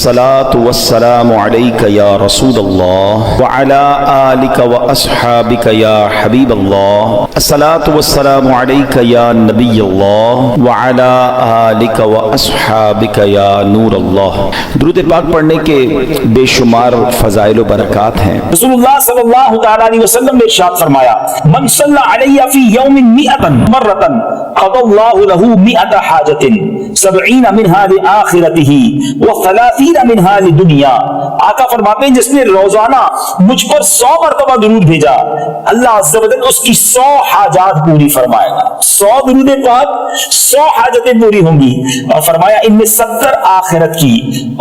الصلاة والسلام عليك يا رسول الله وعلى آلك وأصحابك يا حبيب الله. الصلاة والسلام عليك يا نبي الله وعلى آلك وأصحابك يا نور الله. درود پاک پڑھنے کے بے شمار فضائل و برکات ہیں. رسول اللہ صلی اللہ تعالی علیہ وسلم نے ارشاد فرمایا: من صلی علی فی یوم 100 مرۃ قضى اللہ له 100 حاجۃ 70 منها لآخرتہ و30 منها لدنیا. آقا فرماتے ہیں جس نے روزانہ مجھ پر 100 مرتبہ درود بھیجا، اللہ عز و جل اس کی 100 حاجات پوری فرمائے گا. 100 درود پاک 100 حاجتیں پوری ہوں گی، اور فرمایا ان میں 70 آخرت کی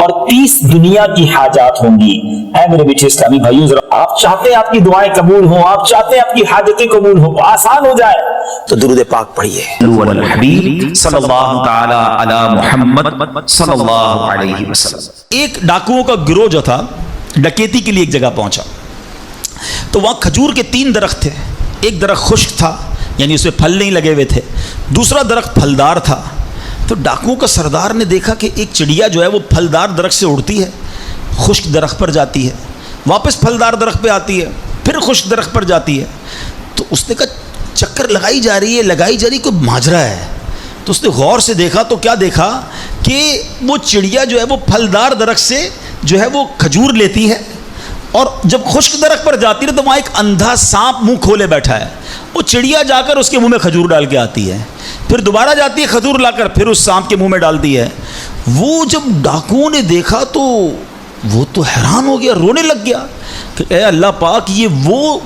اور 30 دنیا کی حاجات ہوں گی. اے میرے بیٹے اسلامی بھائیوں، ذرا آپ چاہتے ہیں آپ کی دعائیں قبول ہوں، آپ چاہتے ہیں آپ کی حاجتیں قبول ہوں، آسان ہو جائے تو درود پاک پڑھیے. الحبیب صلی اللہ تعالی علی محمد صلی اللہ علیہ وسلم. ایک ڈاکوؤں کا گروہ جو تھا ڈکیتی کے لیے ایک جگہ پہنچا، تو وہاں کھجور کے 3 درخت تھے. ایک درخت خشک تھا، یعنی اس میں پھل نہیں لگے ہوئے تھے. دوسرا درخت پھلدار تھا. تو ڈاکوؤں کا سردار نے دیکھا کہ ایک چڑیا جو ہے وہ پھلدار درخت سے اڑتی ہے، خشک درخت پر جاتی ہے، واپس پھلدار درخت پہ آتی ہے، پھر خشک درخت پر جاتی ہے. تو اس نے کہا چکر لگائی جا رہی ہے، کوئی ماجرا ہے. تو اس نے غور سے دیکھا تو کیا دیکھا کہ وہ چڑیا جو ہے وہ پھلدار درخت سے جو ہے وہ کھجور لیتی ہے، اور جب خشک درخت پر جاتی ہے تو وہاں ایک اندھا سانپ منہ کھولے بیٹھا ہے. وہ چڑیا جا کر اس کے منہ میں کھجور ڈال کے آتی ہے، پھر دوبارہ جاتی ہے کھجور لا کر پھر اس سانپ کے منہ میں ڈالتی ہے. وہ جب ڈاکوؤں نے دیکھا تو وہ تو حیران ہو گیا، رونے لگ گیا کہ اے اللہ پاک، یہ وہ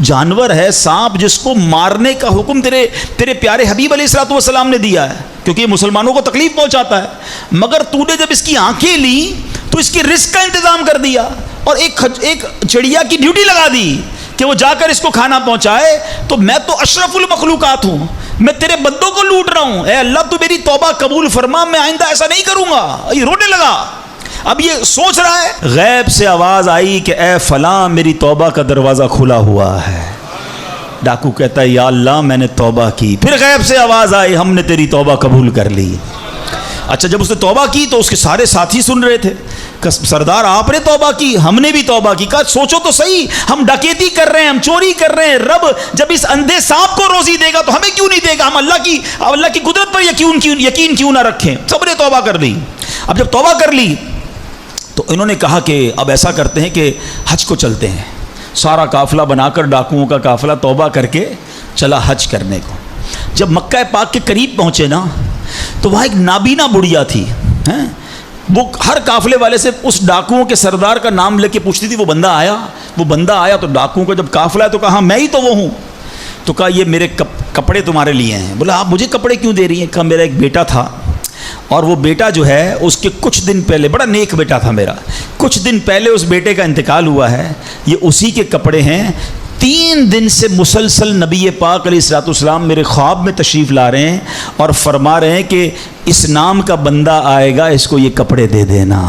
جانور ہے سانپ جس کو مارنے کا حکم تیرے پیارے حبیب علیہ الصلوۃ والسلام نے دیا ہے، کیونکہ یہ مسلمانوں کو تکلیف پہنچاتا ہے. مگر تو نے جب اس کی آنکھیں لی تو اس کی رزق کا انتظام کر دیا، اور ایک چڑیا کی ڈیوٹی لگا دی کہ وہ جا کر اس کو کھانا پہنچائے. تو میں تو اشرف المخلوقات ہوں، میں تیرے بندوں کو لوٹ رہا ہوں. اے اللہ تو میری توبہ قبول فرما، میں آئندہ ایسا نہیں کروں گا. یہ رونے لگا. اب یہ سوچ رہا ہے، غیب سے آواز آئی کہ اے فلاں، میری توبہ کا دروازہ کھلا ہوا ہے. ڈاکو کہتا ہے یا اللہ میں نے توبہ کی. پھر غیب سے آواز آئی، ہم نے تیری توبہ قبول کر لی. اچھا، جب اس نے توبہ کی تو اس کے سارے ساتھی سن رہے تھے کہ سردار آپ نے توبہ کی، ہم نے بھی توبہ کی. کہا سوچو تو صحیح، ہم ڈکیتی کر رہے ہیں، ہم چوری کر رہے ہیں، رب جب اس اندھے سانپ کو روزی دے گا تو ہمیں کیوں نہیں دے گا؟ ہم اللہ کی قدرت پر یقین کیوں نہ رکھیں؟ سب نے توبہ کر لی. اب جب توبہ کر لی تو انہوں نے کہا کہ اب ایسا کرتے ہیں کہ حج کو چلتے ہیں. سارا قافلہ بنا کر ڈاکوؤں کا قافلہ توبہ کر کے چلا حج کرنے کو. جب مکہ پاک کے قریب پہنچے نا تو وہاں ایک نابینا بڑھیا تھی. وہ ہر قافلے والے سے اس ڈاکوؤں کے سردار کا نام لے کے پوچھتی تھی. وہ بندہ آیا تو ڈاکوؤں کا جب قافلہ ہے تو کہا میں ہی تو وہ ہوں. تو کہا یہ میرے کپڑے تمہارے لیے ہیں. بولا آپ مجھے کپڑے کیوں دے رہی ہیں؟ کہا میرا ایک بیٹا تھا، اور وہ بیٹا جو ہے اس کے کچھ دن پہلے، بڑا نیک بیٹا تھا میرا، کچھ دن پہلے اس بیٹے کا انتقال ہوا ہے. یہ اسی کے کپڑے ہیں. 3 دن سے مسلسل نبی پاک علیہ الصلوۃ والسلام میرے خواب میں تشریف لا رہے ہیں اور فرما رہے ہیں کہ اس نام کا بندہ آئے گا، اس کو یہ کپڑے دے دینا.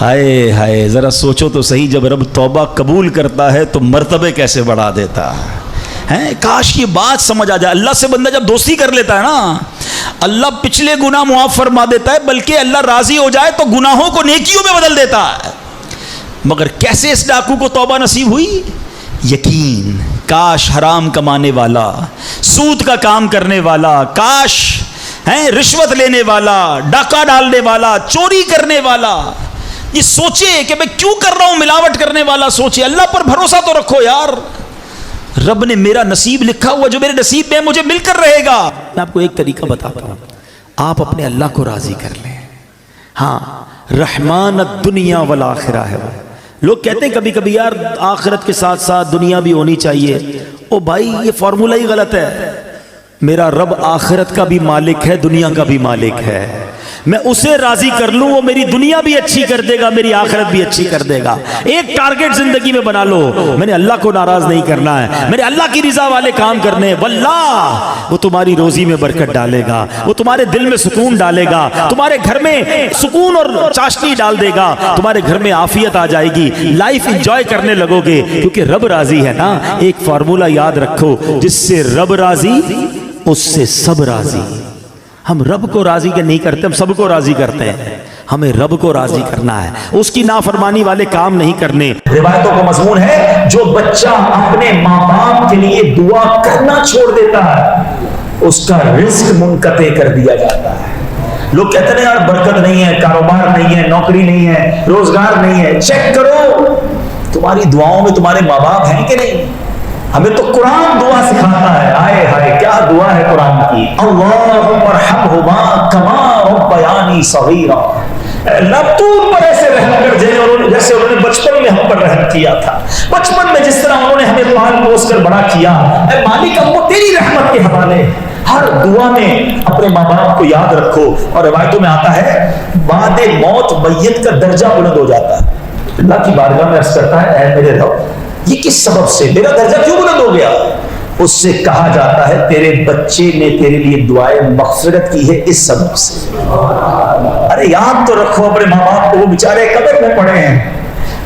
ہائے ہائے، ذرا سوچو تو صحیح، جب رب توبہ قبول کرتا ہے تو مرتبے کیسے بڑھا دیتا ہے. کاش یہ بات سمجھ آ جائے. اللہ سے بندہ جب دوستی کر لیتا ہے نا، اللہ پچھلے گناہ معاف فرما دیتا ہے، بلکہ اللہ راضی ہو جائے تو گناہوں کو نیکیوں میں بدل دیتا ہے. مگر کیسے اس ڈاکو کو توبہ نصیب ہوئی؟ یقین. کاش حرام کمانے والا، سود کا کام کرنے والا، کاش رشوت لینے والا، ڈاکہ ڈالنے والا، چوری کرنے والا یہ سوچے کہ میں کیوں کر رہا ہوں، ملاوٹ کرنے والا سوچے. اللہ پر بھروسہ تو رکھو یار، رب نے میرا نصیب لکھا ہوا، جو میرے نصیب میں مجھے مل کر رہے گا. میں آپ کو ایک طریقہ بتاتا ہوں، آپ اپنے اللہ کو راضی کر لیں. ہاں، رحمان الدنیا والآخرہ ہے. لوگ کہتے ہیں کبھی کبھی یار آخرت کے ساتھ ساتھ دنیا بھی ہونی چاہیے. او بھائی، یہ فارمولہ ہی غلط ہے. میرا رب آخرت کا بھی مالک ہے، دنیا کا بھی مالک ہے. میں اسے راضی کر لوں، وہ میری دنیا بھی اچھی کر دے گا، میری آخرت بھی اچھی کر دے گا. ایک ٹارگٹ زندگی میں بنا لو، میں نے اللہ کو ناراض نہیں کرنا ہے، میں نے اللہ کی رضا والے کام کرنے ہیں. واللہ وہ تمہاری روزی میں برکت ڈالے گا، وہ تمہارے دل میں سکون ڈالے گا، تمہارے گھر میں سکون اور چاشنی ڈال دے گا، تمہارے گھر میں عافیت آ جائے گی، لائف انجوائے کرنے لگو گے، کیونکہ رب راضی ہے نا. ایک فارمولہ یاد رکھو، جس سے رب راضی اس سے سب راضی. ہم رب کو راضی کے نہیں کرتے، ہم سب کو راضی کرتے ہیں. ہمیں رب کو راضی کرنا ہے، اس کی نافرمانی والے کام نہیں کرنے. روایتوں کا مضمون ہے جو بچہ اپنے ماں باپ کے لیے دعا کرنا چھوڑ دیتا ہے اس کا رزق منقطع کر دیا جاتا ہے. لوگ کہتے ہیں یار برکت نہیں ہے، کاروبار نہیں ہے، نوکری نہیں ہے، روزگار نہیں ہے. چیک کرو تمہاری دعاؤں میں تمہارے ماں باپ ہیں کہ نہیں. ہمیں تو قرآن دعا سکھاتا ہے. آئے ہائے کیا دعا ہے قرآن کی. اللہم ارحمہما کما ربیانی صغیرا. اللہ تو ان پر ایسے رحم کر جیسے انہوں نے بچپن میں ہم پر رحم کیا تھا. بچپن میں جس طرح انہوں نے ہمیں پال پوس کر بڑا کیا. اے مالک ہم کو تیری رحمت کے حوالے. ہر دعا میں اپنے ماں باپ کو یاد رکھو. اور روایتوں میں آتا ہے بعد موت میت کا درجہ بلند ہو جاتا ہے. اللہ کی بارگاہ میں عرض کرتا ہے اے میرے رب یہ کس سبب سے میرا درجہ کیوں بلند ہو گیا. اس سے کہا جاتا ہے تیرے بچے نے تیرے لیے دعائیں مغفرت کی ہے اس سبب سے. ارے یاد تو رکھو اپنے ماں باپ کو، وہ بیچارے قبر میں پڑے ہیں.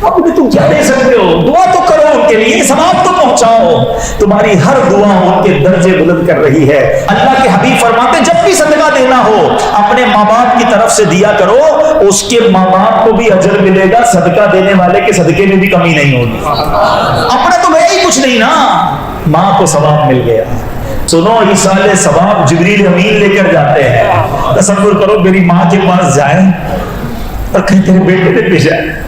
اب تم کیا دے سکتے ہو؟ دعا تو کرو ان کے لیے، ثواب تو پہنچاؤ. تمہاری ہر دعا ان کے درجے بلند کر رہی ہے. اللہ کے حبیب فرماتے جب بھی صدقہ دینا ہو اپنے ماں باپ کی طرف سے دیا کرو، اس کے ماں باپ کو بھی اجر ملے گا، صدقہ دینے والے کے صدقے میں بھی کمی نہیں ہوگی. اپنا تو ہے ہی کچھ نہیں نا، ماں کو ثواب مل گیا. سنو ایصال ثواب جبریل امین لے کر جاتے ہیں. تصور کرو میری ماں کے پاس جائیں اور کہیں تیرے بیٹے نے بھیجا ہے.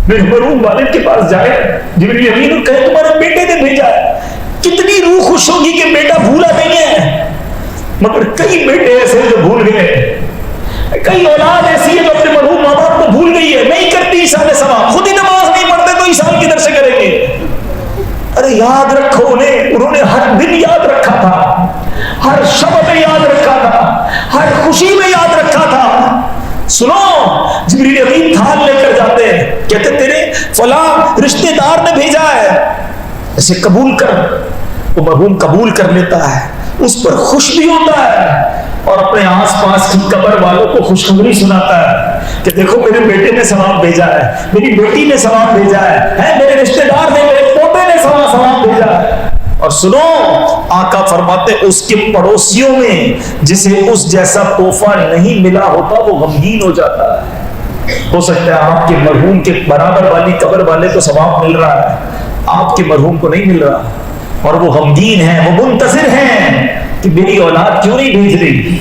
میرے مرحوم والد کے پاس جائے جبریل امین اور کہے تمہارے بیٹے نے بھیجا ہے. کتنی روح خوش ہوگی کہ بیٹا بھولا نہیں ہے. مگر کئی بیٹے ایسے جو بھول گئے، کئی اولاد ایسی ہے جو اپنے مرحوم ماں باپ کو بھول گئی ہے، نہیں کرتی ایصال ثواب. خود ہی نماز نہیں پڑھتے تو ایصال کدھر سے کریں گے. ارے یاد رکھو انہوں نے ہر دن یاد رکھا تھا، ہر شب میں یاد رکھا تھا، ہر خوشی میں یاد رکھا تھا. سنو جبریل امین تھال لے کر جاتے ہیں، کہتے تیرے فلاں رشتہ دار نے بھیجا ہے، اسے قبول کر. وہ مرحوم قبول کر لیتا ہے، اس پر خوش بھی ہوتا ہے اور اپنے آس پاس کی قبر والوں کو خوشخبری سناتا ہے کہ دیکھو میرے بیٹے نے ثواب بھیجا ہے، میری بیٹی نے ثواب بھیجا ہے، میرے رشتہ دار نے، میرے پوتے نے ثواب بھیجا ہے. اور سنو آقا فرماتے اس کے پڑوسیوں میں جسے اس جیسا تحفہ نہیں ملا ہوتا وہ غمگین ہو جاتا ہے. ہو سکتا ہے آپ کے مرحوم کے برابر والی قبر والے کو ثواب مل رہا ہے، آپ کے مرحوم کو نہیں مل رہا، اور وہ غمگین ہیں، وہ منتظر ہیں کہ میری اولاد کیوں نہیں بھیج رہی.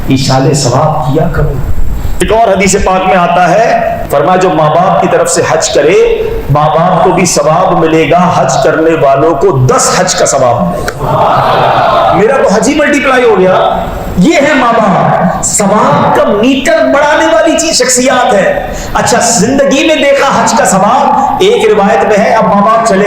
ایصال ثواب کیا کرو. ایک اور حدیث پاک میں آتا ہے فرمایا جو ماں باپ کی طرف سے حج کرے ماں باپ کو بھی ثواب ملے گا، حج کرنے والوں کو 10 حج کا ثواب ملے گا. میرا تو حج ہی ملٹیپلائی ہو گیا. یہ ہے ماں باپ، ثواب کا میٹر بڑھانے والی چیز شخصیات ہے. اچھا زندگی میں دیکھا حج کا ثواب. ایک روایت میں ہے اب ماں باپ چلے